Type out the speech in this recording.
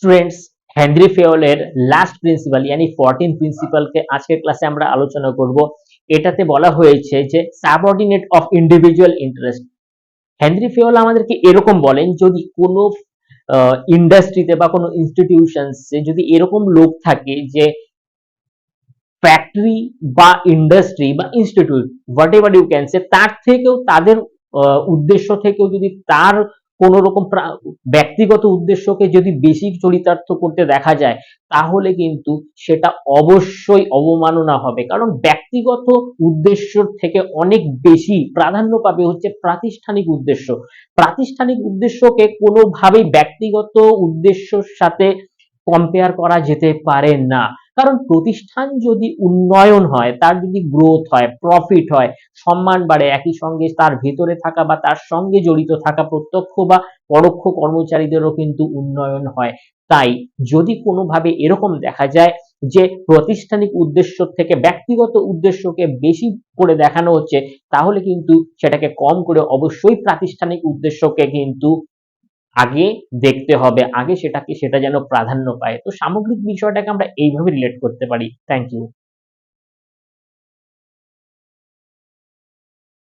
Students, Henry ফেওলের last principal यानी 14 প্রিন্সিপালকে আজকের ক্লাসে আমরা আলোচনা করব। এটাতে বলা হয়েছে যে subordinate of individual interest. Henri Fayol আমাদেরকে এরকম বলেন, যদি কোনো ইন্ডাস্ট্রিতে বা কোনো ইনস্টিটিউশনসে যদি এরকম লোক থাকে যে ফ্যাক্টরি বা ইন্ডাস্ট্রি বা institute whatever you can say, তার থেকেও তাদের উদ্দেশ্য থেকেও যদি তার কোন রকম ব্যক্তিগত উদ্দেশ্যকে যদি বেশি চরিতার্থ করতে দেখা যায়, তাহলে কিন্তু সেটা অবশ্যই অবমাননা হবে। কারণ ব্যক্তিগত উদ্দেশ্যর থেকে অনেক বেশি প্রাধান্য পাবে হচ্ছে প্রাতিষ্ঠানিক উদ্দেশ্য। প্রাতিষ্ঠানিক উদ্দেশ্যকে কোনোভাবেই ব্যক্তিগত উদ্দেশ্যর সাথে কম্পেয়ার করা যেতে পারে না। কারণ প্রতিষ্ঠান যদি উন্নয়ন হয়, তার যদি গ্রোথ হয়, প্রফিট হয়, সম্মান বাড়ে, একই সঙ্গে তার ভেতরে থাকা বা তার সঙ্গে জড়িত থাকা প্রত্যক্ষ বা পরোক্ষ কর্মচারীদেরও কিন্তু উন্নয়ন হয়। তাই যদি কোনোভাবে এরকম দেখা যায় যে প্রাতিষ্ঠানিক উদ্দেশ্য থেকে ব্যক্তিগত উদ্দেশ্যকে বেশি করে দেখানো হচ্ছে, তাহলে কিন্তু সেটাকে কম করে অবশ্যই প্রাতিষ্ঠানিক উদ্দেশ্যকে কিন্তু আগে দেখতে হবে, আগে সেটা যেন প্রাধান্য পায়। তো সামগ্রিক বিষয়টাকে আমরা এইভাবে রিলেট করতে পারি। Thank you.